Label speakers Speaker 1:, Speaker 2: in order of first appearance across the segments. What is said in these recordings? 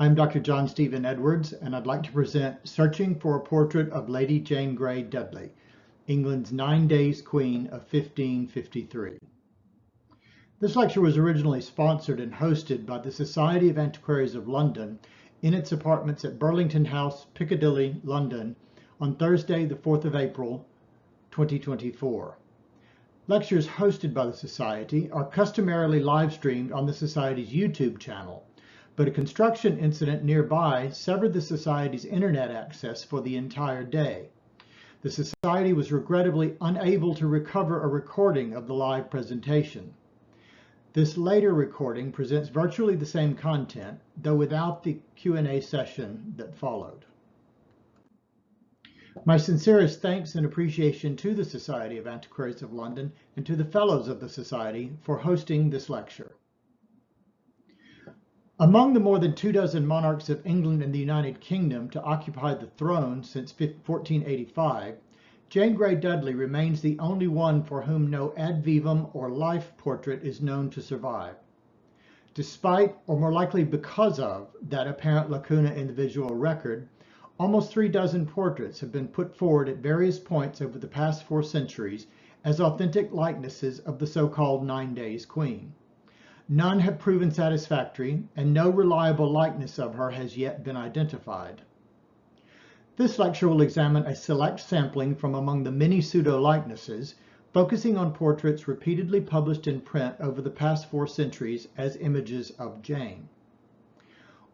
Speaker 1: I'm Dr. John Stephan Edwards, and I'd like to present Searching for a Portrait of Lady Jane Grey Dudley, England's 9 Days Queen of 1553. This lecture was originally sponsored and hosted by the Society of Antiquaries of London in its apartments at Burlington House, Piccadilly, London, on Thursday, the 4th of April, 2024. Lectures hosted by the Society are customarily live-streamed on the Society's YouTube channel, but a construction incident nearby severed the Society's internet access for the entire day. The Society was regrettably unable to recover a recording of the live presentation. This later recording presents virtually the same content, though without the Q&A session that followed. My sincerest thanks and appreciation to the Society of Antiquaries of London and to the Fellows of the Society for hosting this lecture. Among the more than 24 monarchs of England and the United Kingdom to occupy the throne since 1485, Jane Grey Dudley remains the only one for whom no ad vivum or life portrait is known to survive. Despite, or more likely because of, that apparent lacuna in the visual record, almost 36 portraits have been put forward at various points over the past 4 centuries as authentic likenesses of the so-called 9 Days Queen. None have proven satisfactory, and no reliable likeness of her has yet been identified. This lecture will examine a select sampling from among the many pseudo-likenesses, focusing on portraits repeatedly published in print over the past 4 centuries as images of Jane.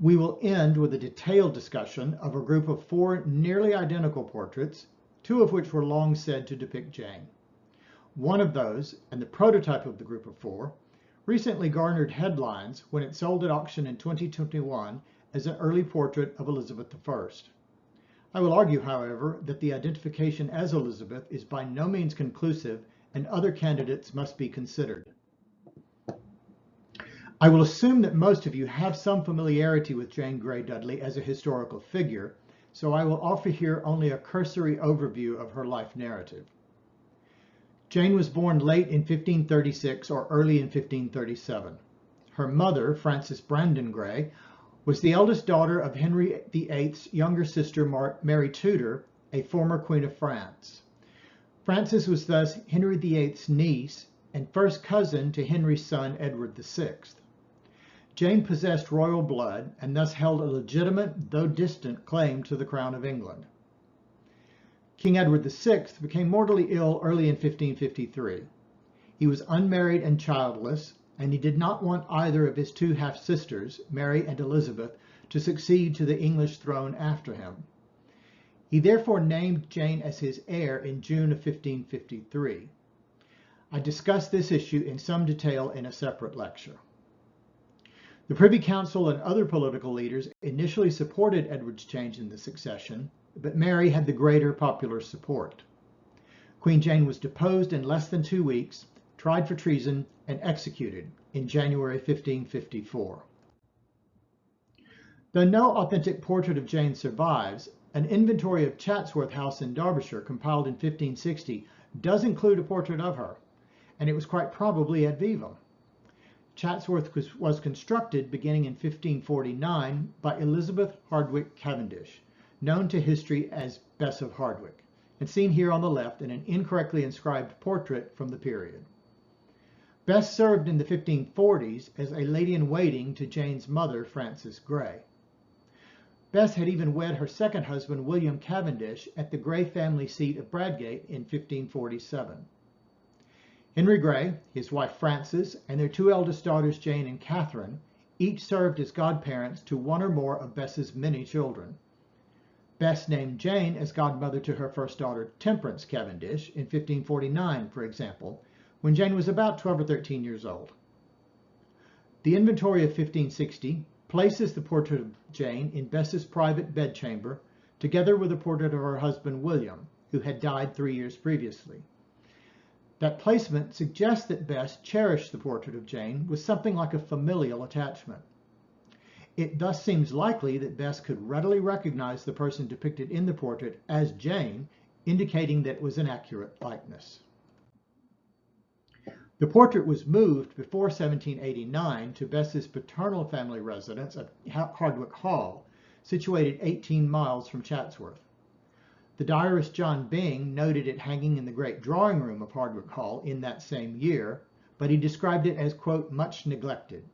Speaker 1: We will end with a detailed discussion of a group of 4 nearly identical portraits, 2 of which were long said to depict Jane. One of those, and the prototype of the group of 4, recently garnered headlines when it sold at auction in 2021 as an early portrait of Elizabeth I. I will argue, however, that the identification as Elizabeth is by no means conclusive and other candidates must be considered. I will assume that most of you have some familiarity with Jane Grey Dudley as a historical figure, so I will offer here only a cursory overview of her life narrative. Jane was born late in 1536 or early in 1537. Her mother, Frances Brandon Grey, was the eldest daughter of Henry VIII's younger sister, Mary Tudor, a former Queen of France. Frances was thus Henry VIII's niece and first cousin to Henry's son, Edward VI. Jane possessed royal blood and thus held a legitimate, though distant, claim to the crown of England. King Edward VI became mortally ill early in 1553. He was unmarried and childless, and he did not want either of his 2 half-sisters, Mary and Elizabeth, to succeed to the English throne after him. He therefore named Jane as his heir in June of 1553. I discussed this issue in some detail in a separate lecture. The Privy Council and other political leaders initially supported Edward's change in the succession, but Mary had the greater popular support. Queen Jane was deposed in less than 2 weeks, tried for treason, and executed in January 1554. Though no authentic portrait of Jane survives, an inventory of Chatsworth House in Derbyshire compiled in 1560 does include a portrait of her, and it was quite probably ad vivum. Chatsworth was constructed beginning in 1549 by Elizabeth Hardwicke Cavendish, known to history as Bess of Hardwicke, and seen here on the left in an incorrectly inscribed portrait from the period. Bess served in the 1540s as a lady-in-waiting to Jane's mother, Frances Grey. Bess had even wed her second husband, William Cavendish, at the Grey family seat of Bradgate in 1547. Henry Grey, his wife Frances, and their 2 eldest daughters, Jane and Catherine, each served as godparents to 1 or more of Bess's many children. Bess named Jane as godmother to her first daughter, Temperance Cavendish, in 1549, for example, when Jane was about 12 or 13 years old. The inventory of 1560 places the portrait of Jane in Bess's private bedchamber, together with a portrait of her husband, William, who had died 3 years previously. That placement suggests that Bess cherished the portrait of Jane with something like a familial attachment. It thus seems likely that Bess could readily recognize the person depicted in the portrait as Jane, indicating that it was an accurate likeness. The portrait was moved before 1789 to Bess's paternal family residence at Hardwicke Hall, situated 18 miles from Chatsworth. The diarist John Byng noted it hanging in the great drawing room of Hardwicke Hall in that same year, but he described it as, quote, much neglected.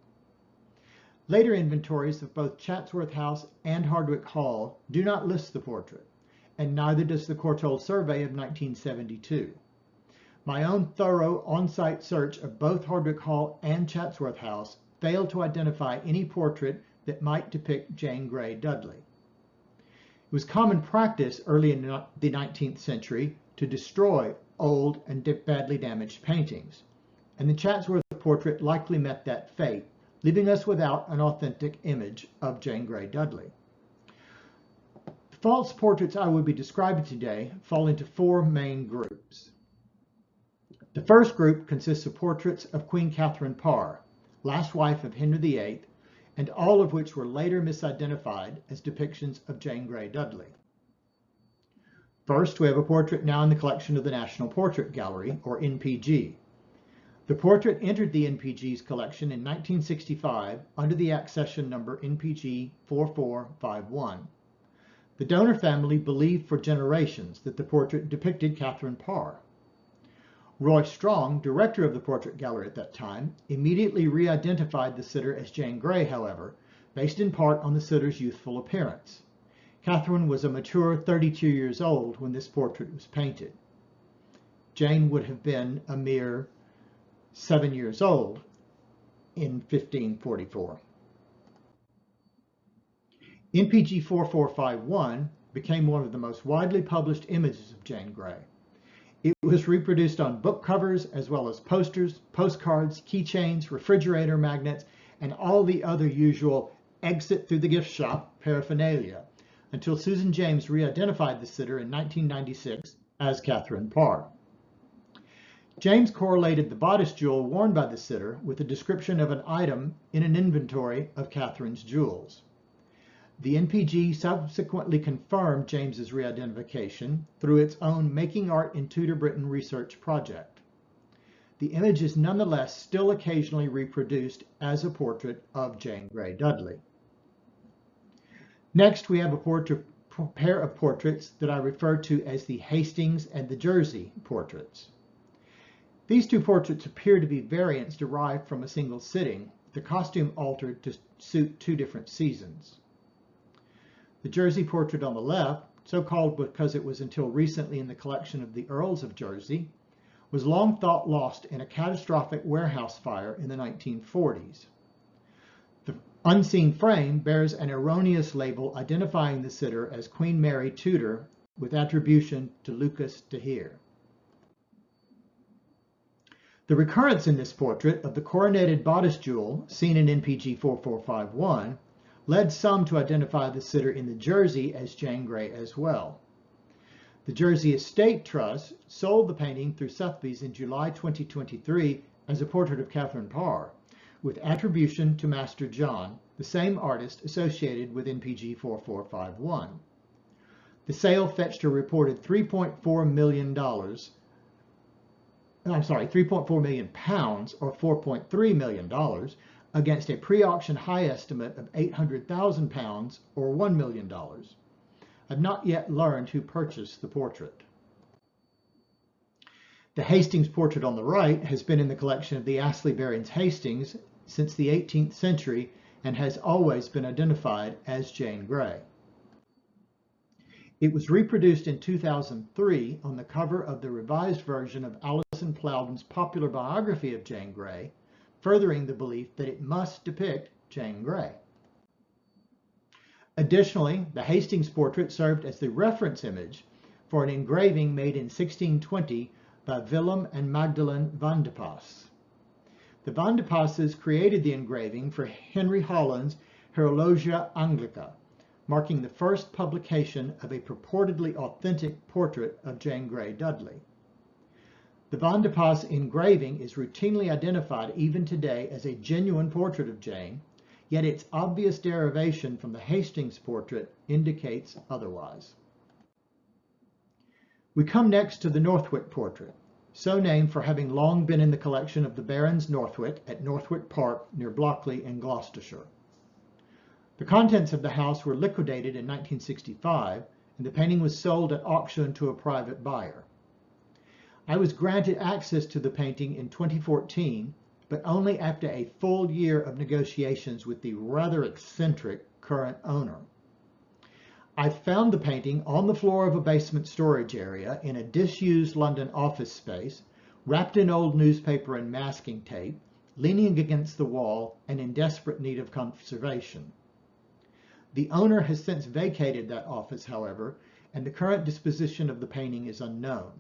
Speaker 1: Later inventories of both Chatsworth House and Hardwicke Hall do not list the portrait, and neither does the Courtauld Survey of 1972. My own thorough on-site search of both Hardwicke Hall and Chatsworth House failed to identify any portrait that might depict Jane Grey Dudley. It was common practice early in the 19th century to destroy old and badly damaged paintings, and the Chatsworth portrait likely met that fate, leaving us without an authentic image of Jane Grey Dudley. The false portraits I will be describing today fall into four main groups. The first group consists of portraits of Queen Catherine Parr, last wife of Henry VIII, and all of which were later misidentified as depictions of Jane Grey Dudley. First, we have a portrait now in the collection of the National Portrait Gallery, or NPG. The portrait entered the NPG's collection in 1965 under the accession number NPG 4451. The donor family believed for generations that the portrait depicted Catherine Parr. Roy Strong, director of the Portrait Gallery at that time, immediately re-identified the sitter as Jane Grey, however, based in part on the sitter's youthful appearance. Catherine was a mature 32 years old when this portrait was painted. Jane would have been a mere 7 years old in 1544. NPG 4451 became one of the most widely published images of Jane Grey. It was reproduced on book covers as well as posters, postcards, keychains, refrigerator magnets, and all the other usual exit through the gift shop paraphernalia, until Susan James re-identified the sitter in 1996 as Catherine Parr. James correlated the bodice jewel worn by the sitter with a description of an item in an inventory of Catherine's jewels. The NPG subsequently confirmed James's re-identification through its own Making Art in Tudor Britain research project. The image is nonetheless still occasionally reproduced as a portrait of Jane Grey Dudley. Next, we have a pair of portraits that I refer to as the Hastings and the Jersey portraits. These two portraits appear to be variants derived from a single sitting, the costume altered to suit two different seasons. The Jersey portrait on the left, so called because it was until recently in the collection of the Earls of Jersey, was long thought lost in a catastrophic warehouse fire in the 1940s. The unseen frame bears an erroneous label identifying the sitter as Queen Mary Tudor with attribution to Lucas de Heer. The recurrence in this portrait of the coroneted bodice jewel seen in NPG 4451 led some to identify the sitter in the Jersey as Jane Grey as well. The Jersey Estate Trust sold the painting through Sotheby's in July 2023 as a portrait of Catherine Parr, with attribution to Master John, the same artist associated with NPG 4451. The sale fetched a reported £3.4 million, £3.4 million or $4.3 million, against a pre-auction high estimate of £800,000 or $1 million. I've not yet learned who purchased the portrait. The Hastings portrait on the right has been in the collection of the Astley Barons Hastings since the 18th century and has always been identified as Jane Grey. It was reproduced in 2003 on the cover of the revised version of Alison Plowden's popular biography of Jane Grey, furthering the belief that it must depict Jane Grey. Additionally, the Hastings portrait served as the reference image for an engraving made in 1620 by Willem and Magdalen van de Pas. The Van de Passes created the engraving for Henry Holland's Horologia Anglica, marking the first publication of a purportedly authentic portrait of Jane Grey Dudley. The Van de Pas engraving is routinely identified even today as a genuine portrait of Jane, yet its obvious derivation from the Hastings portrait indicates otherwise. We come next to the Northwick portrait. so named for having long been in the collection of the Barons Northwick at Northwick Park near Blockley in Gloucestershire. The contents of the house were liquidated in 1965, and the painting was sold at auction to a private buyer. I was granted access to the painting in 2014, but only after a full year of negotiations with the rather eccentric current owner. I found the painting on the floor of a basement storage area in a disused London office space, wrapped in old newspaper and masking tape, leaning against the wall and in desperate need of conservation. The owner has since vacated that office, however, and the current disposition of the painting is unknown.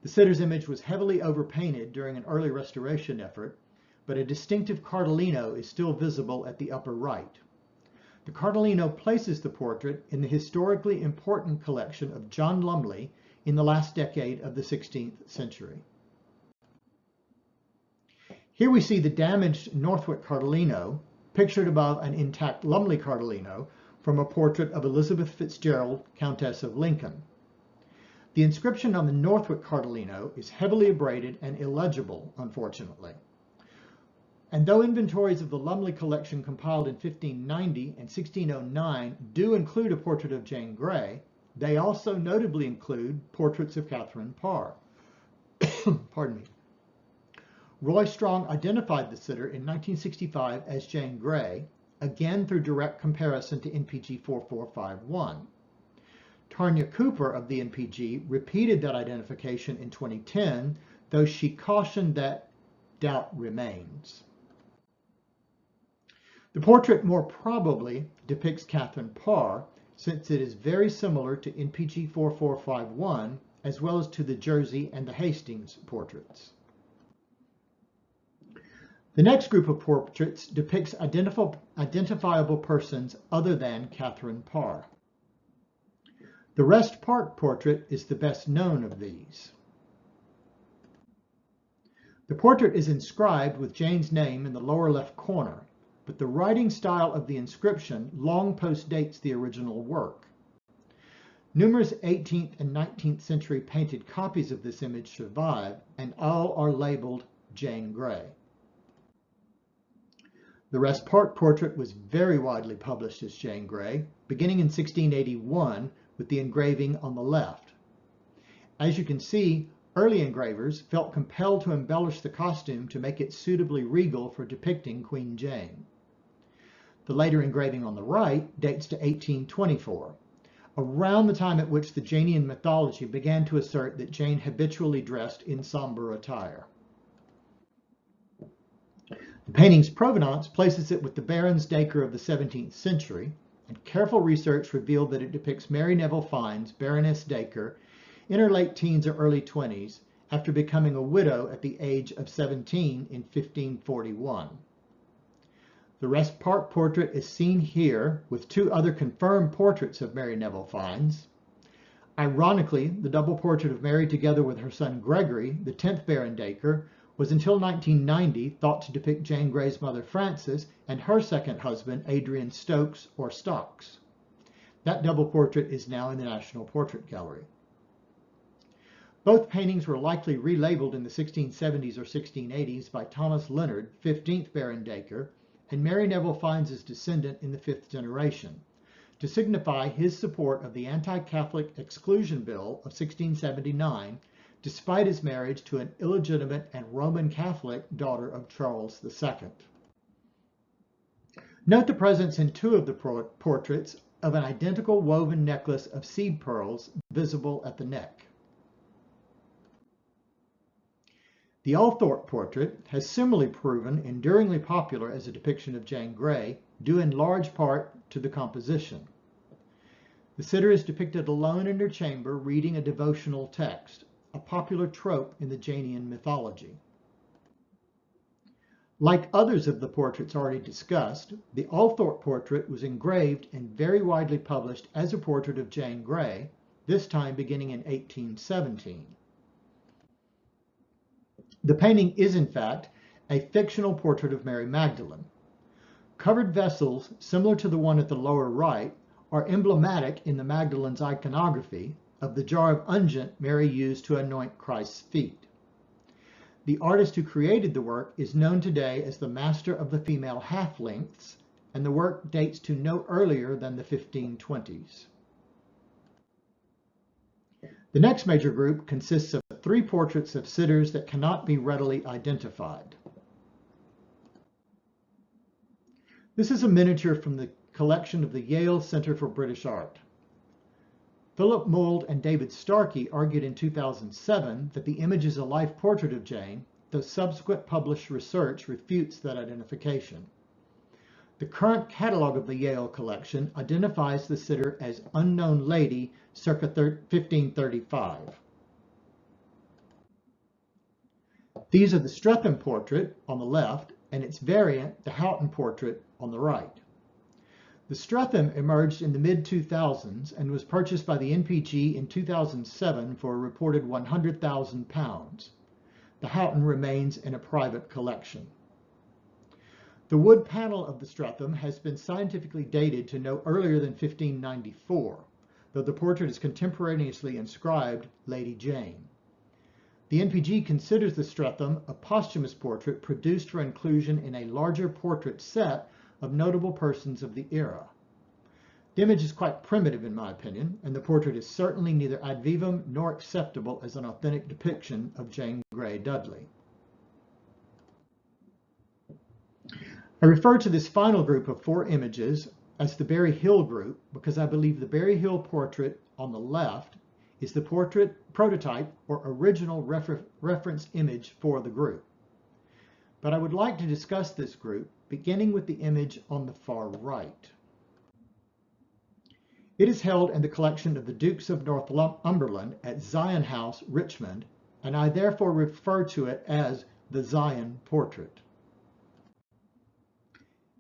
Speaker 1: The sitter's image was heavily overpainted during an early restoration effort, but a distinctive Cardellino is still visible at the upper right. The Cardellino places the portrait in the historically important collection of John Lumley in the last decade of the 16th century. Here we see the damaged Northwick Cardellino pictured above an intact Lumley Cardellino from a portrait of Elizabeth Fitzgerald, Countess of Lincoln. The inscription on the Northwick Cardellino is heavily abraded and illegible, unfortunately. And though inventories of the Lumley collection compiled in 1590 and 1609 do include a portrait of Jane Grey, they also notably include portraits of Catherine Parr. Pardon me. Roy Strong identified the sitter in 1965 as Jane Grey, again through direct comparison to NPG 4451. Tanya Cooper of the NPG repeated that identification in 2010, though she cautioned that doubt remains. The portrait more probably depicts Catherine Parr, since it is very similar to NPG 4451, as well as to the Jersey and the Hastings portraits. The next group of portraits depicts identifiable persons other than Catherine Parr. The Rest Park portrait is the best known of these. The portrait is inscribed with Jane's name in the lower left corner, but the writing style of the inscription long postdates the original work. Numerous 18th and 19th century painted copies of this image survive, and all are labeled Jane Grey. The Rest Park portrait was very widely published as Jane Grey, beginning in 1681 with the engraving on the left. As you can see, early engravers felt compelled to embellish the costume to make it suitably regal for depicting Queen Jane. The later engraving on the right dates to 1824, around the time at which the Janean mythology began to assert that Jane habitually dressed in somber attire. The painting's provenance places it with the Baron's Dacre of the 17th century, and careful research revealed that it depicts Mary Neville Fiennes, Baroness Dacre, in her late teens or early 20s, after becoming a widow at the age of 17 in 1541. The Rest Park portrait is seen here with two other confirmed portraits of Mary Neville Fiennes. Ironically, the double portrait of Mary together with her son Gregory, the 10th Baron Dacre, was until 1990 thought to depict Jane Grey's mother Frances and her second husband Adrian Stokes or Stocks. That double portrait is now in the National Portrait Gallery. Both paintings were likely relabeled in the 1670s or 1680s by Thomas Leonard, 15th Baron Dacre, and Mary Neville Fiennes' descendant in the 5th generation, to signify his support of the anti-Catholic Exclusion Bill of 1679, despite his marriage to an illegitimate and Roman Catholic daughter of Charles II. Note the presence in two of the portraits of an identical woven necklace of seed pearls visible at the neck. The Althorpe portrait has similarly proven enduringly popular as a depiction of Jane Grey, due in large part to the composition. The sitter is depicted alone in her chamber reading a devotional text, a popular trope in the Janean mythology. Like others of the portraits already discussed, the Althorpe portrait was engraved and very widely published as a portrait of Jane Grey, this time beginning in 1817. The painting is, in fact, a fictional portrait of Mary Magdalene. Covered vessels, similar to the one at the lower right, are emblematic in the Magdalene's iconography, of the jar of unguent Mary used to anoint Christ's feet. The artist who created the work is known today as the master of the female half-lengths, and the work dates to no earlier than the 1520s. The next major group consists of 3 portraits of sitters that cannot be readily identified. This is a miniature from the collection of the Yale Center for British Art. Philip Mould and David Starkey argued in 2007 that the image is a life portrait of Jane, though subsequent published research refutes that identification. The current catalog of the Yale collection identifies the sitter as unknown lady circa 1535. These are the Stephan portrait on the left and its variant, the Houghton portrait, on the right. The Stephan emerged in the mid-2000s and was purchased by the NPG in 2007 for a reported £100,000. The Houghton remains in a private collection. The wood panel of the Stephan has been scientifically dated to no earlier than 1594, though the portrait is contemporaneously inscribed Lady Jane. The NPG considers the Stephan a posthumous portrait produced for inclusion in a larger portrait set of notable persons of the era. The image is quite primitive in my opinion, and the portrait is certainly neither ad vivum nor acceptable as an authentic depiction of Jane Grey Dudley. I refer to this final group of 4 images as the Berry Hill group because I believe the Berry Hill portrait on the left is the prototype or original reference image for the group. But I would like to discuss this group beginning with the image on the far right. It is held in the collection of the Dukes of Northumberland at Zion House, Richmond, and I therefore refer to it as the Zion portrait.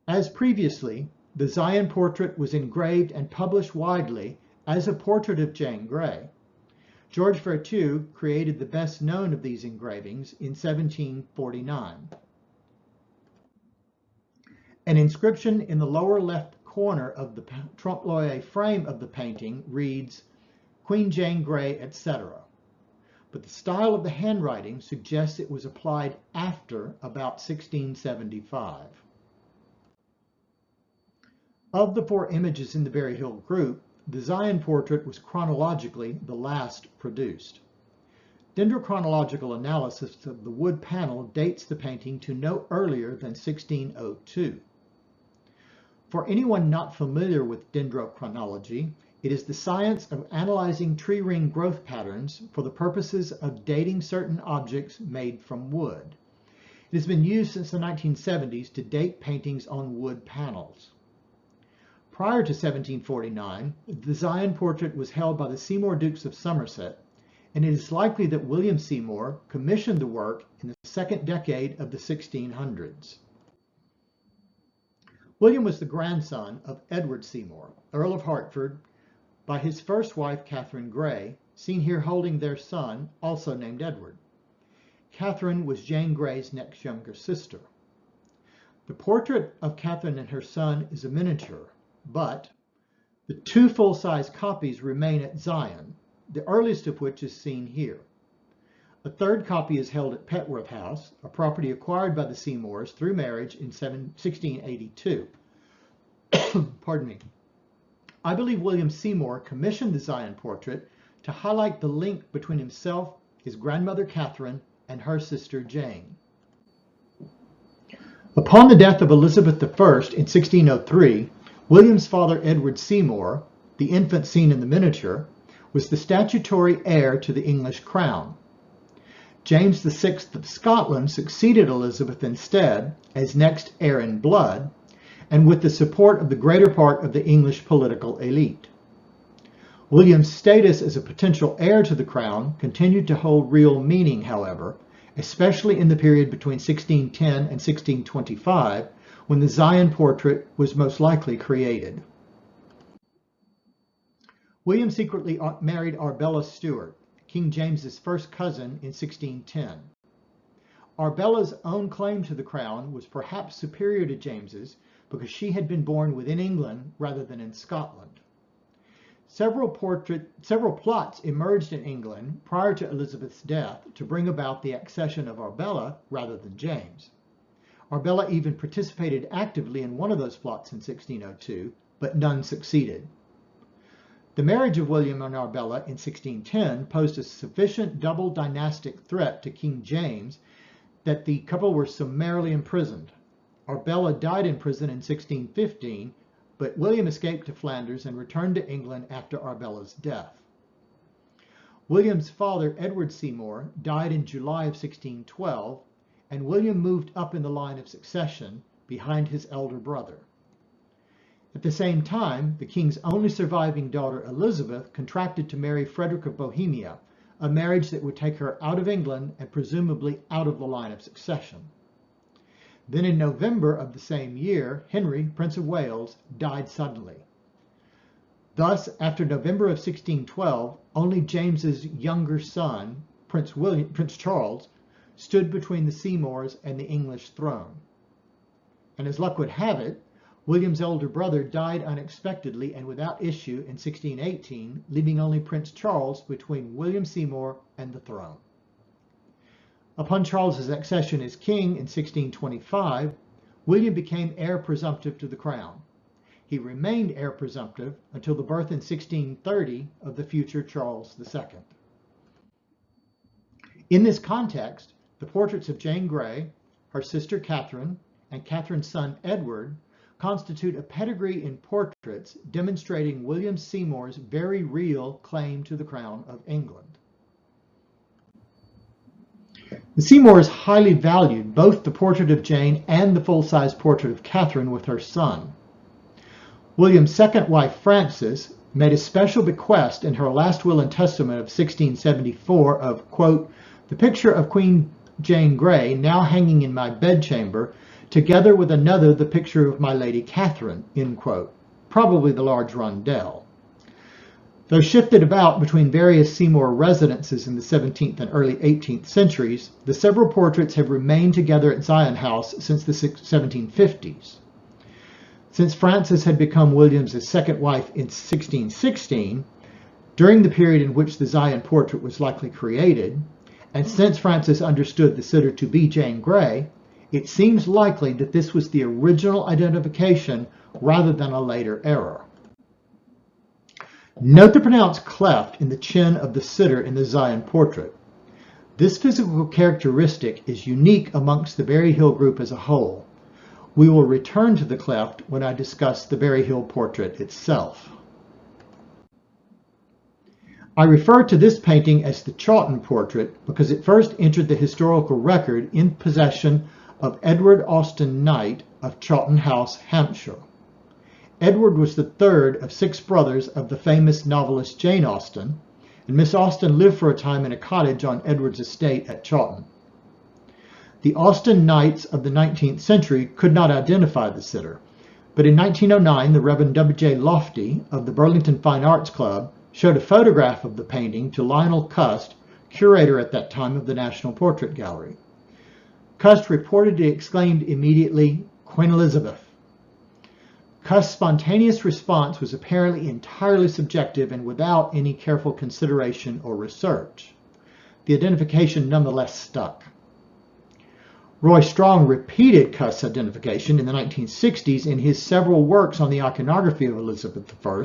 Speaker 1: As previously, the Zion portrait was engraved and published widely as a portrait of Jane Grey. George Vertue created the best known of these engravings in 1749. An inscription in the lower left corner of the trompe-l'oeil frame of the painting reads, Queen Jane Grey, etc. But the style of the handwriting suggests it was applied after about 1675. Of the 4 images in the Berry Hill group, the Zion portrait was chronologically the last produced. Dendrochronological analysis of the wood panel dates the painting to no earlier than 1602. For anyone not familiar with dendrochronology, it is the science of analyzing tree ring growth patterns for the purposes of dating certain objects made from wood. It has been used since the 1970s to date paintings on wood panels. Prior to 1749, the Zion portrait was held by the Seymour Dukes of Somerset, and it is likely that William Seymour commissioned the work in the second decade of the 1600s. William was the grandson of Edward Seymour, Earl of Hertford, by his first wife Catherine Grey, seen here holding their son, also named Edward. Catherine was Jane Grey's next younger sister. The portrait of Catherine and her son is a miniature, but the 2 full-size copies remain at Zion, the earliest of which is seen here. A 3rd copy is held at Petworth House, a property acquired by the Seymours through marriage in 1682. Pardon me. I believe William Seymour commissioned the Zion portrait to highlight the link between himself, his grandmother Catherine, and her sister Jane. Upon the death of Elizabeth I in 1603, William's father Edward Seymour, the infant seen in the miniature, was the statutory heir to the English crown. James VI of Scotland succeeded Elizabeth instead as next heir in blood, and with the support of the greater part of the English political elite. William's status as a potential heir to the crown continued to hold real meaning, however, especially in the period between 1610 and 1625, when the Zion portrait was most likely created. William secretly married Arbella Stuart, King James's first cousin, in 1610. Arbella's own claim to the crown was perhaps superior to James's because she had been born within England rather than in Scotland. Several plots emerged in England prior to Elizabeth's death to bring about the accession of Arbella rather than James. Arbella even participated actively in one of those plots in 1602, but none succeeded. The marriage of William and Arbella in 1610 posed a sufficient double dynastic threat to King James that the couple were summarily imprisoned. Arbella died in prison in 1615, but William escaped to Flanders and returned to England after Arbella's death. William's father, Edward Seymour, died in July of 1612, and William moved up in the line of succession behind his elder brother. At the same time, the king's only surviving daughter, Elizabeth, contracted to marry Frederick of Bohemia, a marriage that would take her out of England and presumably out of the line of succession. Then in November of the same year, Henry, Prince of Wales, died suddenly. Thus, after November of 1612, only James's younger son, Prince Charles, stood between the Seymours and the English throne. And as luck would have it, William's elder brother died unexpectedly and without issue in 1618, leaving only Prince Charles between William Seymour and the throne. Upon Charles's accession as king in 1625, William became heir presumptive to the crown. He remained heir presumptive until the birth in 1630 of the future Charles II. In this context, the portraits of Jane Grey, her sister Catherine, and Catherine's son Edward constitute a pedigree in portraits demonstrating William Seymour's very real claim to the crown of England. The Seymours highly valued both the portrait of Jane and the full-size portrait of Catherine with her son. William's second wife, Frances, made a special bequest in her last will and testament of 1674 of, quote, "the picture of Queen Jane Grey now hanging in my bedchamber, together with another the picture of my Lady Catherine," end quote, probably the large rondel. Though shifted about between various Seymour residences in the 17th and early 18th centuries, the several portraits have remained together at Zion House since the 1750s. Since Frances had become William's second wife in 1616, during the period in which the Zion portrait was likely created, and since Frances understood the sitter to be Jane Grey, it seems likely that this was the original identification rather than a later error. Note the pronounced cleft in the chin of the sitter in the Zion portrait. This physical characteristic is unique amongst the Berry Hill group as a whole. We will return to the cleft when I discuss the Berry Hill portrait itself. I refer to this painting as the Chawton portrait because it first entered the historical record in possession of Edward Austen Knight of Chawton House, Hampshire. Edward was the third of 6 brothers of the famous novelist Jane Austen, and Miss Austen lived for a time in a cottage on Edward's estate at Chawton. The Austen Knights of the 19th century could not identify the sitter, but in 1909 the Reverend W.J. Lofty of the Burlington Fine Arts Club showed a photograph of the painting to Lionel Cust, curator at that time of the National Portrait Gallery. Cust reportedly exclaimed immediately, "Queen Elizabeth." Cust's spontaneous response was apparently entirely subjective and without any careful consideration or research. The identification nonetheless stuck. Roy Strong repeated Cust's identification in the 1960s in his several works on the iconography of Elizabeth I,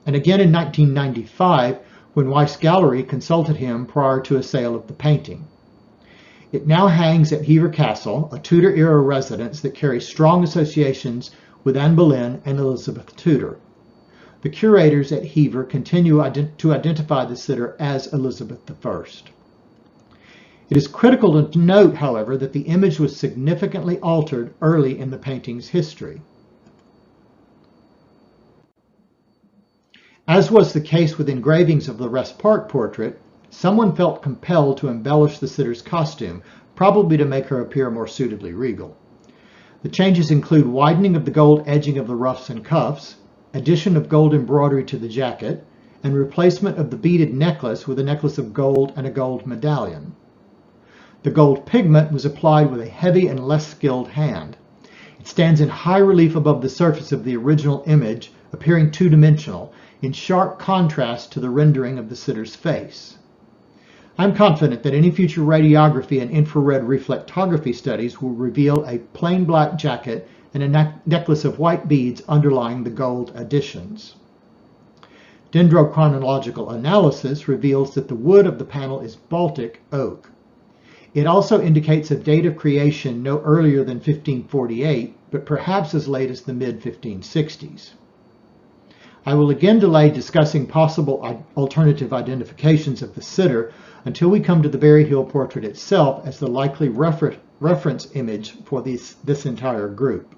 Speaker 1: and again in 1995 when Weiss Gallery consulted him prior to a sale of the painting. It now hangs at Hever Castle, a Tudor-era residence that carries strong associations with Anne Boleyn and Elizabeth Tudor. The curators at Hever continue to identify the sitter as Elizabeth I. It is critical to note, however, that the image was significantly altered early in the painting's history. As was the case with engravings of the Rest Park portrait, someone felt compelled to embellish the sitter's costume, probably to make her appear more suitably regal. The changes include widening of the gold edging of the ruffs and cuffs, addition of gold embroidery to the jacket, and replacement of the beaded necklace with a necklace of gold and a gold medallion. The gold pigment was applied with a heavy and less skilled hand. It stands in high relief above the surface of the original image, appearing two-dimensional, in sharp contrast to the rendering of the sitter's face. I'm confident that any future radiography and infrared reflectography studies will reveal a plain black jacket and a necklace of white beads underlying the gold additions. Dendrochronological analysis reveals that the wood of the panel is Baltic oak. It also indicates a date of creation no earlier than 1548, but perhaps as late as the mid-1560s. I will again delay discussing possible alternative identifications of the sitter until we come to the Berry Hill portrait itself as the likely reference image for this entire group.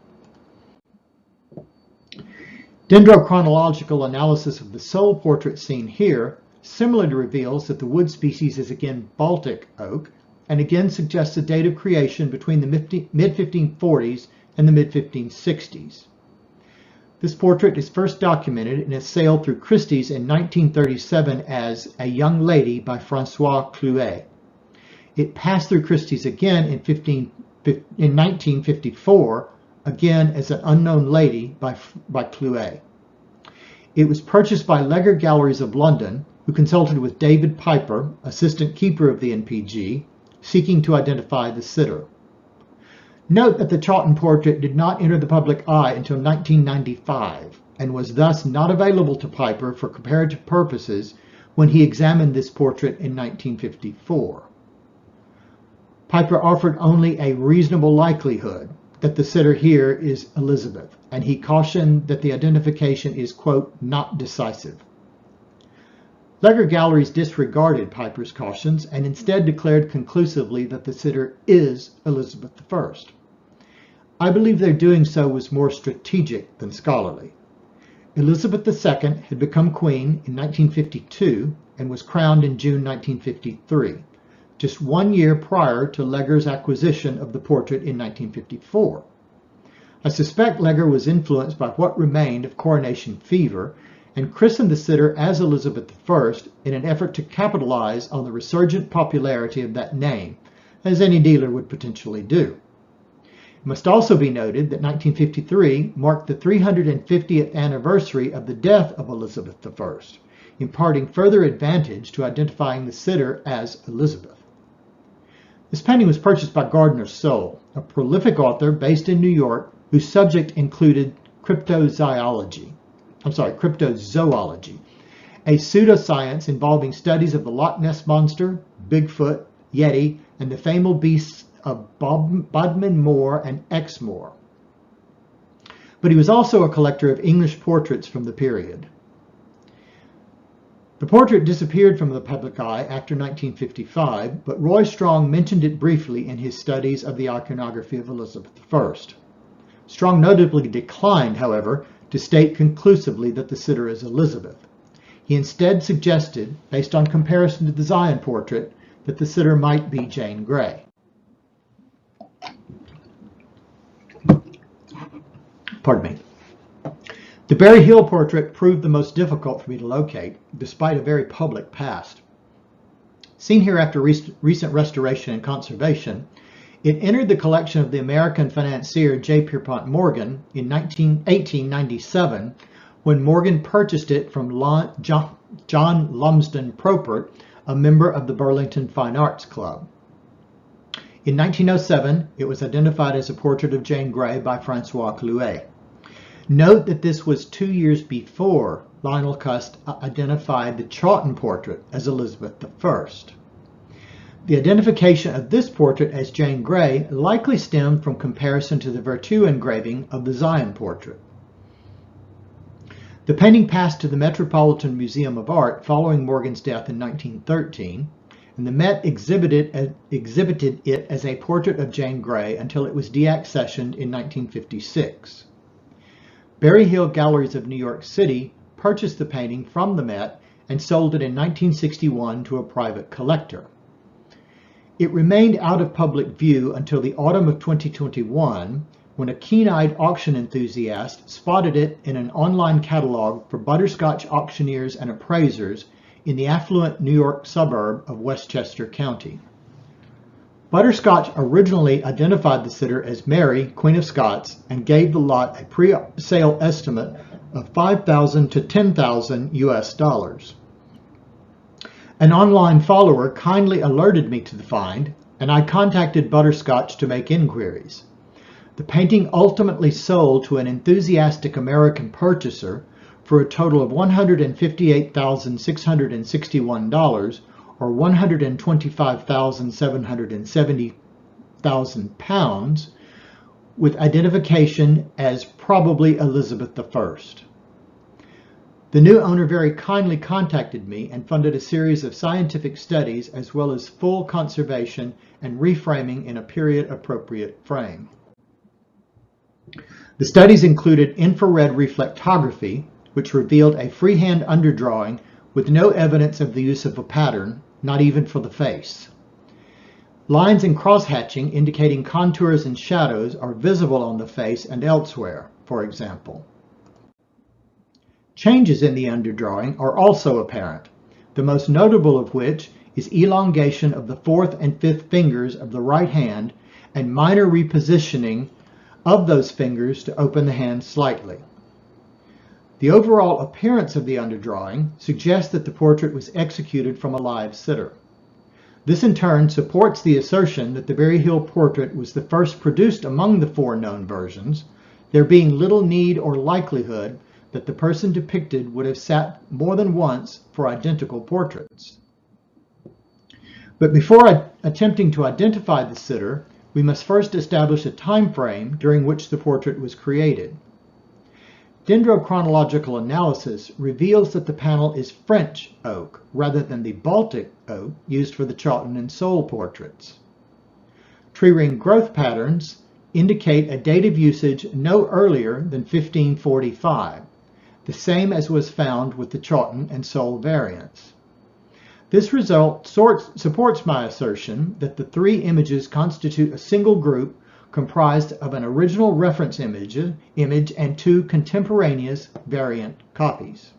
Speaker 1: Dendrochronological analysis of the sole portrait seen here similarly reveals that the wood species is again Baltic oak, and again suggests a date of creation between the mid-1540s and the mid-1560s. This portrait is first documented in a sale through Christie's in 1937 as A Young Lady by Francois Clouet. It passed through Christie's again in 1954, again as An Unknown Lady by Clouet. It was purchased by Legger Galleries of London, who consulted with David Piper, assistant keeper of the NPG, seeking to identify the sitter. Note that the Chawton portrait did not enter the public eye until 1995 and was thus not available to Piper for comparative purposes when he examined this portrait in 1954. Piper offered only a reasonable likelihood that the sitter here is Elizabeth, and he cautioned that the identification is, quote, not decisive. Legger Galleries disregarded Piper's cautions and instead declared conclusively that the sitter is Elizabeth I. I believe their doing so was more strategic than scholarly. Elizabeth II had become queen in 1952 and was crowned in June 1953, just 1 year prior to Legger's acquisition of the portrait in 1954. I suspect Legger was influenced by what remained of coronation fever and christened the sitter as Elizabeth I in an effort to capitalize on the resurgent popularity of that name, as any dealer would potentially do. It must also be noted that 1953 marked the 350th anniversary of the death of Elizabeth I, imparting further advantage to identifying the sitter as Elizabeth. This painting was purchased by Gardner Soule, a prolific author based in New York whose subject included cryptozoology, a pseudoscience involving studies of the Loch Ness Monster, Bigfoot, Yeti, and the fabled beasts of Bodmin Moor and Exmoor. But he was also a collector of English portraits from the period. The portrait disappeared from the public eye after 1955, but Roy Strong mentioned it briefly in his studies of the iconography of Elizabeth I. Strong notably declined, however, to state conclusively that the sitter is Elizabeth. He instead suggested, based on comparison to the Zion portrait, that the sitter might be Jane Grey. Pardon me. The Berry Hill portrait proved the most difficult for me to locate, despite a very public past. Seen here after recent restoration and conservation, it entered the collection of the American financier J. Pierpont Morgan in 1897, when Morgan purchased it from John Lumsden Propert, a member of the Burlington Fine Arts Club. In 1907, it was identified as a portrait of Jane Grey by Francois Clouet. Note that this was 2 years before Lionel Cust identified the Chawton portrait as Elizabeth I. The identification of this portrait as Jane Grey likely stemmed from comparison to the Vertu engraving of the Zion portrait. The painting passed to the Metropolitan Museum of Art following Morgan's death in 1913, and the Met exhibited it as a portrait of Jane Grey until it was deaccessioned in 1956. Berry Hill Galleries of New York City purchased the painting from the Met and sold it in 1961 to a private collector. It remained out of public view until the autumn of 2021, when a keen-eyed auction enthusiast spotted it in an online catalog for butterscotch auctioneers and appraisers in the affluent New York suburb of Westchester County. Butterscotch originally identified the sitter as Mary, Queen of Scots, and gave the lot a pre-sale estimate of $5,000 to $10,000 US. An online follower kindly alerted me to the find, and I contacted Butterscotch to make inquiries. The painting ultimately sold to an enthusiastic American purchaser for a total of $158,661, or £125,770,000, with identification as probably Elizabeth I. The new owner very kindly contacted me and funded a series of scientific studies as well as full conservation and reframing in a period-appropriate frame. The studies included infrared reflectography, which revealed a freehand underdrawing with no evidence of the use of a pattern, not even for the face. Lines and cross-hatching indicating contours and shadows are visible on the face and elsewhere, for example. Changes in the underdrawing are also apparent, the most notable of which is elongation of the fourth and fifth fingers of the right hand and minor repositioning of those fingers to open the hand slightly. The overall appearance of the underdrawing suggests that the portrait was executed from a live sitter. This in turn supports the assertion that the Berry Hill portrait was the first produced among the four known versions, there being little need or likelihood that the person depicted would have sat more than once for identical portraits. But before attempting to identify the sitter, we must first establish a time frame during which the portrait was created. Dendrochronological analysis reveals that the panel is French oak rather than the Baltic oak used for the Chawton and Sole portraits. Tree ring growth patterns indicate a date of usage no earlier than 1545, the same as was found with the Chawton and Sole variants. This result supports my assertion that the three images constitute a single group comprised of an original reference image and two contemporaneous variant copies.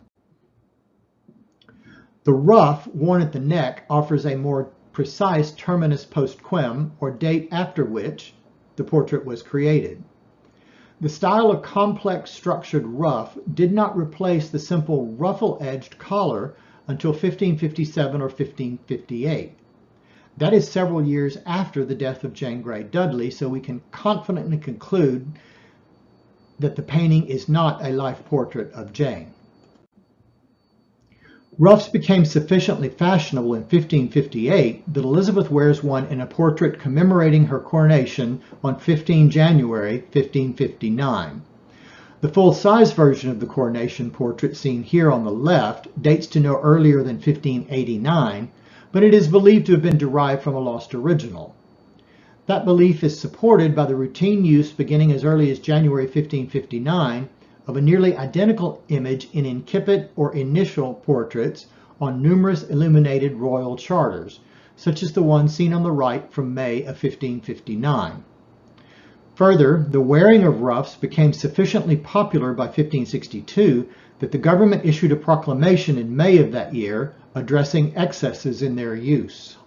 Speaker 1: The ruff worn at the neck offers a more precise terminus post quem, or date after which the portrait was created. The style of complex structured ruff did not replace the simple ruffle-edged collar until 1557 or 1558. That is several years after the death of Jane Grey Dudley, so we can confidently conclude that the painting is not a life portrait of Jane. Ruffs became sufficiently fashionable in 1558 that Elizabeth wears one in a portrait commemorating her coronation on 15 January 1559. The full-size version of the coronation portrait seen here on the left dates to no earlier than 1589, but it is believed to have been derived from a lost original. That belief is supported by the routine use beginning as early as January 1559 of a nearly identical image in incipit or initial portraits on numerous illuminated royal charters, such as the one seen on the right from May of 1559. Further, the wearing of ruffs became sufficiently popular by 1562 that the government issued a proclamation in May of that year addressing excesses in their use.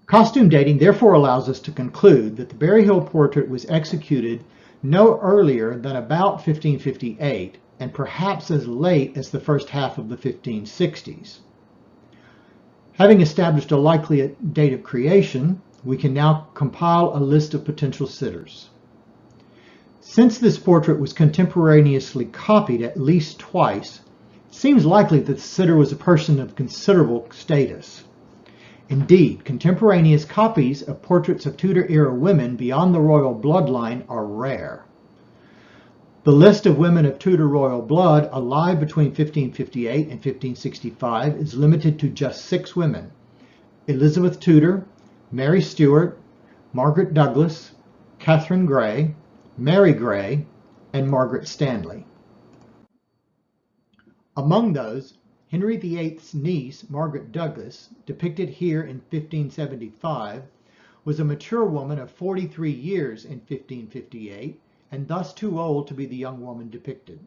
Speaker 1: Costume dating therefore allows us to conclude that the Berry Hill portrait was executed no earlier than about 1558 and perhaps as late as the first half of the 1560s. Having established a likely date of creation, we can now compile a list of potential sitters. Since this portrait was contemporaneously copied at least twice, it seems likely that the sitter was a person of considerable status. Indeed, contemporaneous copies of portraits of Tudor-era women beyond the royal bloodline are rare. The list of women of Tudor royal blood alive between 1558 and 1565 is limited to just 6 women: Elizabeth Tudor, Mary Stuart, Margaret Douglas, Catherine Grey, Mary Grey, and Margaret Stanley. Among those, Henry VIII's niece, Margaret Douglas, depicted here in 1575, was a mature woman of 43 years in 1558, and thus too old to be the young woman depicted.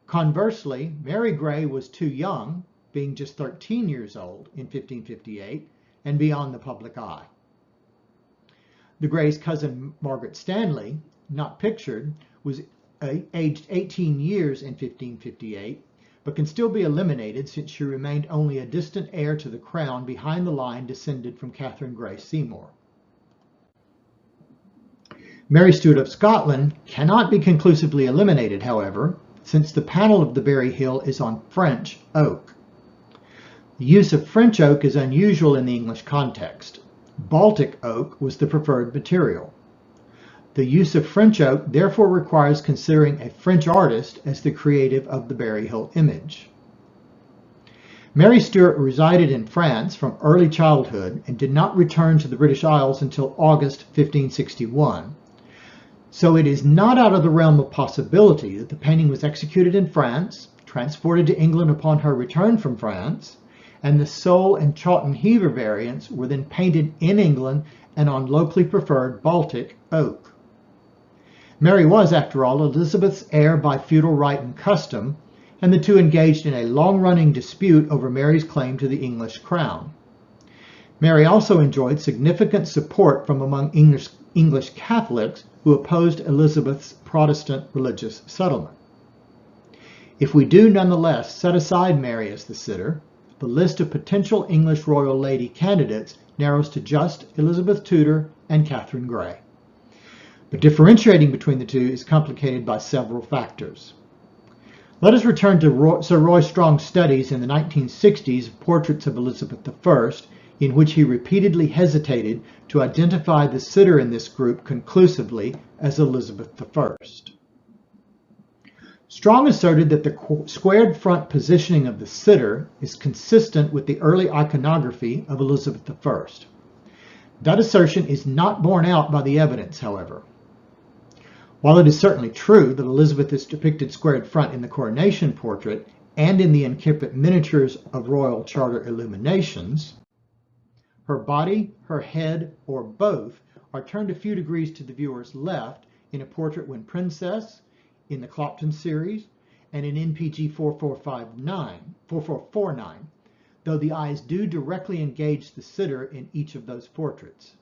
Speaker 1: Conversely, Mary Grey was too young, being just 13 years old in 1558, and beyond the public eye. The Greys' cousin Margaret Stanley, not pictured, was aged 18 years in 1558, but can still be eliminated since she remained only a distant heir to the crown behind the line descended from Catherine Grey Seymour. Mary Stuart of Scotland cannot be conclusively eliminated, however, since the panel of the Berry Hill is on French oak. The use of French oak is unusual in the English context. Baltic oak was the preferred material. The use of French oak therefore requires considering a French artist as the creative of the Berry Hill image. Mary Stuart resided in France from early childhood and did not return to the British Isles until August 1561. So it is not out of the realm of possibility that the painting was executed in France, transported to England upon her return from France, and the Sole and Chawton Heaver variants were then painted in England and on locally preferred Baltic oak. Mary was, after all, Elizabeth's heir by feudal right and custom, and the two engaged in a long-running dispute over Mary's claim to the English crown. Mary also enjoyed significant support from among English Catholics who opposed Elizabeth's Protestant religious settlement. If we do nonetheless set aside Mary as the sitter, the list of potential English royal lady candidates narrows to just Elizabeth Tudor and Catherine Grey. But differentiating between the two is complicated by several factors. Let us return to Sir Roy Strong's studies in the 1960s of portraits of Elizabeth I, in which he repeatedly hesitated to identify the sitter in this group conclusively as Elizabeth I. Strong asserted that the squared front positioning of the sitter is consistent with the early iconography of Elizabeth I. That assertion is not borne out by the evidence, however. While it is certainly true that Elizabeth is depicted squared front in the coronation portrait and in the incipient miniatures of Royal Charter illuminations, her body, her head, or both are turned a few degrees to the viewer's left in A Portrait When Princess, in the Clopton series, and in NPG 4449, though the eyes do directly engage the sitter in each of those portraits.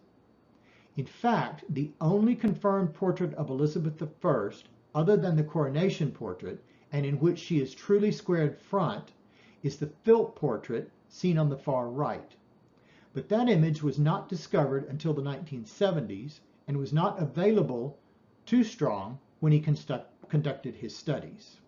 Speaker 1: In fact, the only confirmed portrait of Elizabeth I, other than the coronation portrait, and in which she is truly squared front, is the Philp portrait seen on the far right. But that image was not discovered until the 1970s and was not available to Strong when he conducted his studies.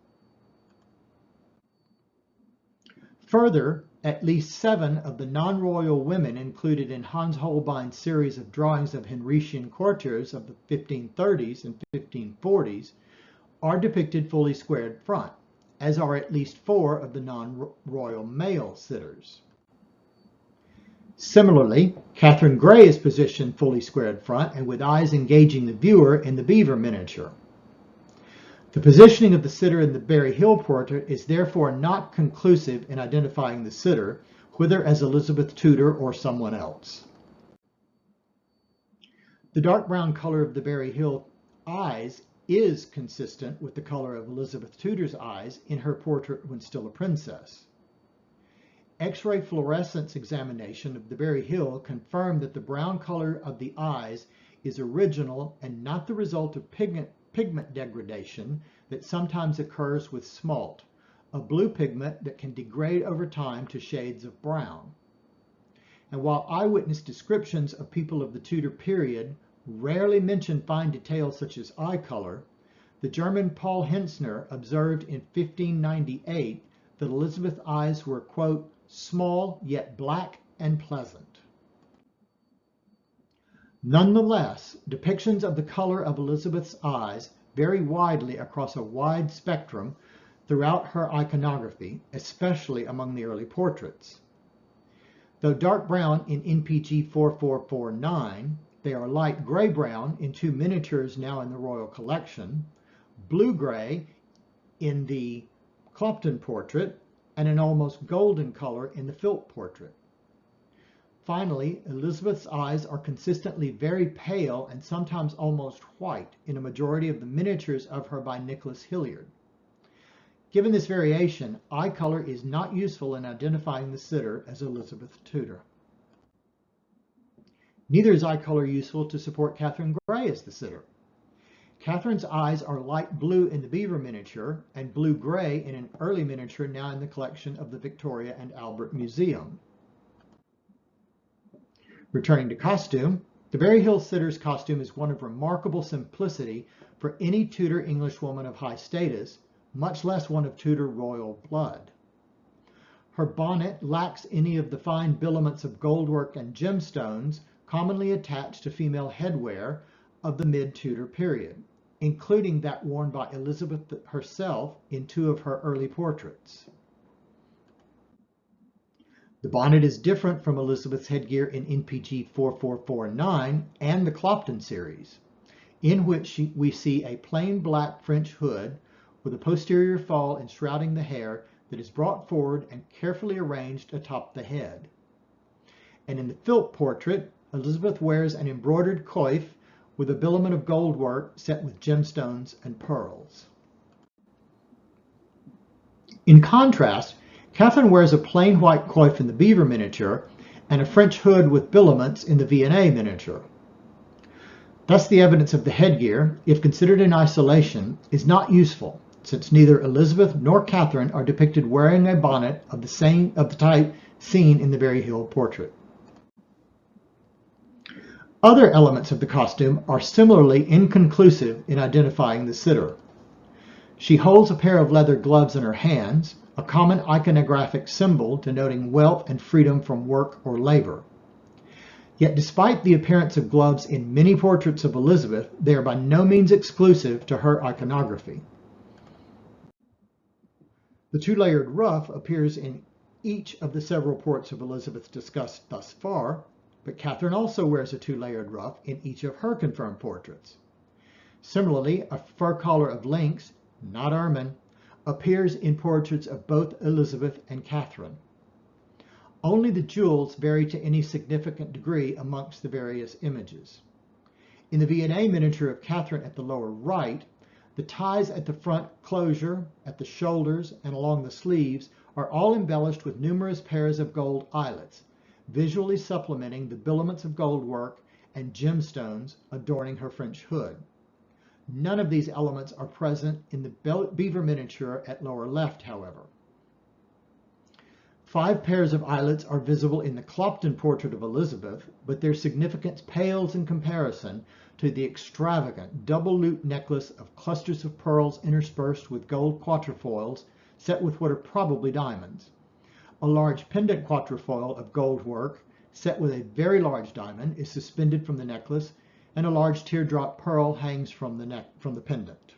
Speaker 1: Further, at least 7 of the non-royal women included in Hans Holbein's series of drawings of Henrician courtiers of the 1530s and 1540s are depicted fully squared front, as are at least 4 of the non-royal male sitters. Similarly, Catherine Grey is positioned fully squared front and with eyes engaging the viewer in the beaver miniature. The positioning of the sitter in the Berry Hill portrait is therefore not conclusive in identifying the sitter, whether as Elizabeth Tudor or someone else. The dark brown color of the Berry Hill eyes is consistent with the color of Elizabeth Tudor's eyes in her portrait when still a princess. X-ray fluorescence examination of the Berry Hill confirmed that the brown color of the eyes is original and not the result of pigment degradation that sometimes occurs with smalt, a blue pigment that can degrade over time to shades of brown. And while eyewitness descriptions of people of the Tudor period rarely mention fine details such as eye color, the German Paul Hensner observed in 1598 that Elizabeth's eyes were, quote, small yet black and pleasant. Nonetheless, depictions of the color of Elizabeth's eyes vary widely across a wide spectrum throughout her iconography, especially among the early portraits. Though dark brown in NPG 4449, they are light gray-brown in 2 miniatures now in the royal collection, blue-gray in the Clopton portrait, and an almost golden color in the Philp portrait. Finally, Elizabeth's eyes are consistently very pale and sometimes almost white in a majority of the miniatures of her by Nicholas Hilliard. Given this variation, eye color is not useful in identifying the sitter as Elizabeth Tudor. Neither is eye color useful to support Catherine Grey as the sitter. Catherine's eyes are light blue in the beaver miniature and blue-gray in an early miniature now in the collection of the Victoria and Albert Museum. Returning to costume, the Berry Hill sitter's costume is one of remarkable simplicity for any Tudor Englishwoman of high status, much less one of Tudor royal blood. Her bonnet lacks any of the fine billements of goldwork and gemstones commonly attached to female headwear of the mid-Tudor period, including that worn by Elizabeth herself in two of her early portraits. The bonnet is different from Elizabeth's headgear in NPG 4449 and the Clopton series, in which we see a plain black French hood with a posterior fall enshrouding the hair that is brought forward and carefully arranged atop the head. And in the Philp portrait, Elizabeth wears an embroidered coif with a billament of gold work set with gemstones and pearls. In contrast, Catherine wears a plain white coif in the beaver miniature and a French hood with billements in the V&A miniature. Thus the evidence of the headgear, if considered in isolation, is not useful, since neither Elizabeth nor Catherine are depicted wearing a bonnet of the type seen in the Berry Hill portrait. Other elements of the costume are similarly inconclusive in identifying the sitter. She holds a pair of leather gloves in her hands, a common iconographic symbol denoting wealth and freedom from work or labor. Yet despite the appearance of gloves in many portraits of Elizabeth, they are by no means exclusive to her iconography. The two-layered ruff appears in each of the several portraits of Elizabeth discussed thus far, but Catherine also wears a two-layered ruff in each of her confirmed portraits. Similarly, a fur collar of lynx, not ermine, appears in portraits of both Elizabeth and Catherine. Only the jewels vary to any significant degree amongst the various images. In the V&A miniature of Catherine at the lower right, the ties at the front closure, at the shoulders, and along the sleeves are all embellished with numerous pairs of gold eyelets, visually supplementing the billements of gold work and gemstones adorning her French hood. None of these elements are present in the beaver miniature at lower left, however. 5 pairs of eyelets are visible in the Clopton portrait of Elizabeth, but their significance pales in comparison to the extravagant double-loop necklace of clusters of pearls interspersed with gold quatrefoils set with what are probably diamonds. A large pendant quatrefoil of gold work, set with a very large diamond, is suspended from the necklace, and a large teardrop pearl hangs from the pendant.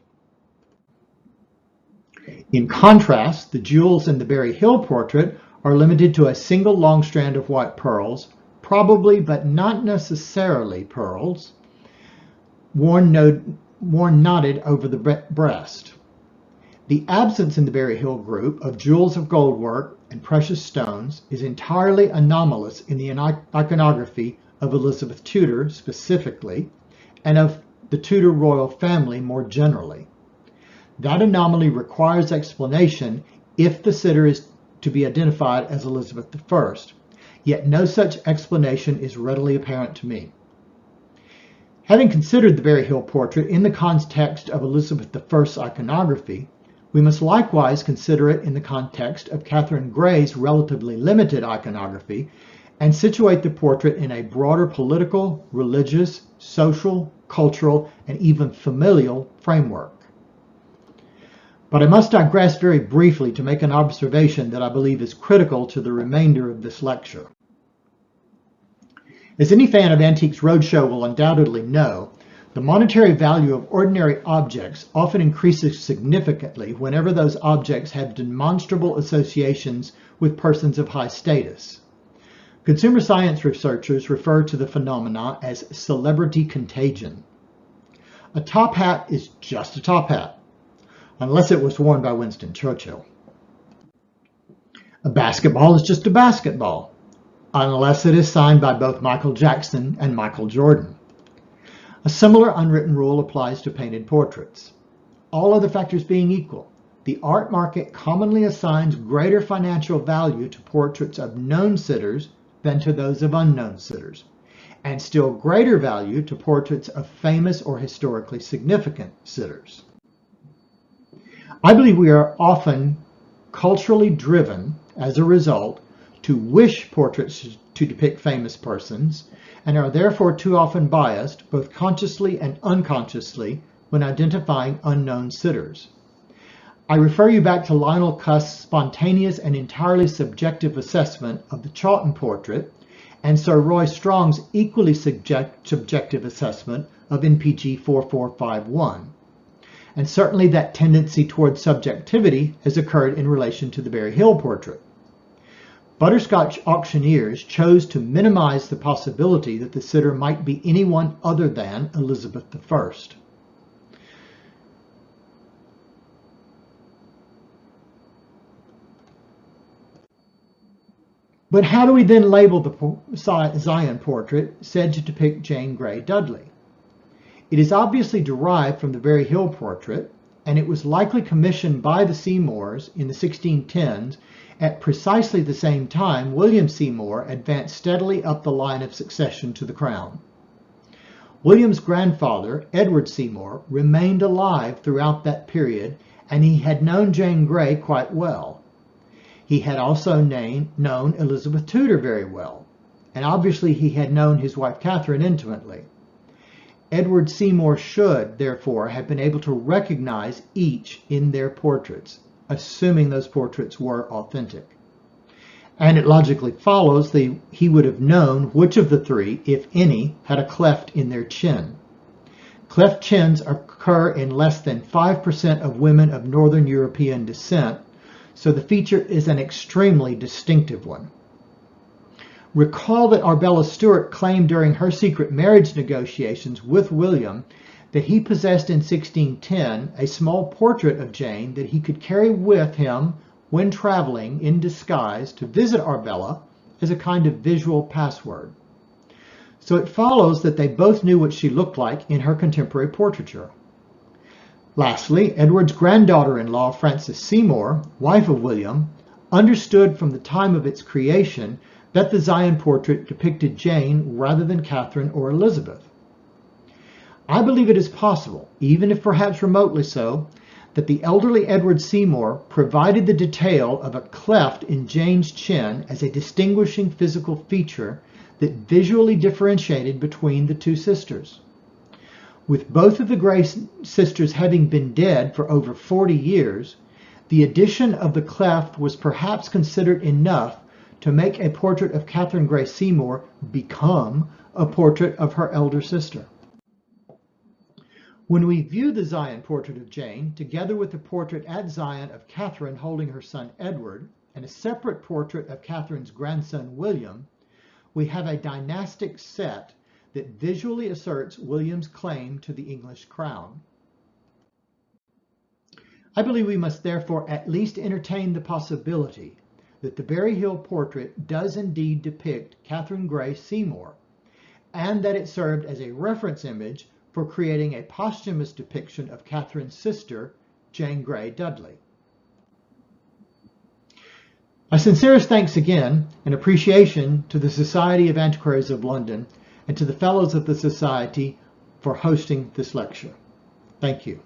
Speaker 1: In contrast, the jewels in the Berry Hill portrait are limited to a single long strand of white pearls, probably but not necessarily pearls, worn knotted over the breast. The absence in the Berry Hill group of jewels of gold work and precious stones is entirely anomalous in the iconography of Elizabeth Tudor specifically, and of the Tudor royal family more generally. That anomaly requires explanation if the sitter is to be identified as Elizabeth I, yet no such explanation is readily apparent to me. Having considered the Berry Hill portrait in the context of Elizabeth I's iconography, we must likewise consider it in the context of Catherine Grey's relatively limited iconography and situate the portrait in a broader political, religious, social, cultural, and even familial framework. But I must digress very briefly to make an observation that I believe is critical to the remainder of this lecture. As any fan of Antiques Roadshow will undoubtedly know, the monetary value of ordinary objects often increases significantly whenever those objects have demonstrable associations with persons of high status. Consumer science researchers refer to the phenomena as celebrity contagion. A top hat is just a top hat, unless it was worn by Winston Churchill. A basketball is just a basketball, unless it is signed by both Michael Jackson and Michael Jordan. A similar unwritten rule applies to painted portraits. All other factors being equal, the art market commonly assigns greater financial value to portraits of known sitters than to those of unknown sitters, and still greater value to portraits of famous or historically significant sitters. I believe we are often culturally driven, as a result, to wish portraits to depict famous persons, and are therefore too often biased, both consciously and unconsciously, when identifying unknown sitters. I refer you back to Lionel Cuss's spontaneous and entirely subjective assessment of the Chawton portrait, and Sir Roy Strong's equally subjective assessment of NPG 4451. And certainly that tendency towards subjectivity has occurred in relation to the Berry Hill portrait. Butterscotch auctioneers chose to minimize the possibility that the sitter might be anyone other than Elizabeth I. But how do we then label the Zion portrait said to depict Jane Grey Dudley? It is obviously derived from the Berry Hill portrait, and it was likely commissioned by the Seymours in the 1610s at precisely the same time William Seymour advanced steadily up the line of succession to the crown. William's grandfather, Edward Seymour, remained alive throughout that period, and he had known Jane Grey quite well. He had also known Elizabeth Tudor very well, and obviously he had known his wife Catherine intimately. Edward Seymour should, therefore, have been able to recognize each in their portraits, assuming those portraits were authentic. And it logically follows that he would have known which of the three, if any, had a cleft in their chin. Cleft chins occur in less than 5% of women of Northern European descent, so the feature is an extremely distinctive one. Recall that Arbella Stewart claimed during her secret marriage negotiations with William that he possessed in 1610 a small portrait of Jane that he could carry with him when traveling in disguise to visit Arbella as a kind of visual password. So it follows that they both knew what she looked like in her contemporary portraiture. Lastly, Edward's granddaughter-in-law, Frances Seymour, wife of William, understood from the time of its creation that the Zion portrait depicted Jane rather than Catherine or Elizabeth. I believe it is possible, even if perhaps remotely so, that the elderly Edward Seymour provided the detail of a cleft in Jane's chin as a distinguishing physical feature that visually differentiated between the two sisters. With both of the Grey sisters having been dead for over 40 years, the addition of the cleft was perhaps considered enough to make a portrait of Catherine Grey Seymour become a portrait of her elder sister. When we view the Zion portrait of Jane, together with the portrait at Zion of Catherine holding her son Edward, and a separate portrait of Catherine's grandson William, we have a dynastic set that visually asserts William's claim to the English crown. I believe we must therefore at least entertain the possibility that the Berry Hill portrait does indeed depict Catherine Grey Seymour, and that it served as a reference image for creating a posthumous depiction of Catherine's sister, Jane Grey Dudley. My sincerest thanks again and appreciation to the Society of Antiquaries of London and to the Fellows of the Society for hosting this lecture. Thank you.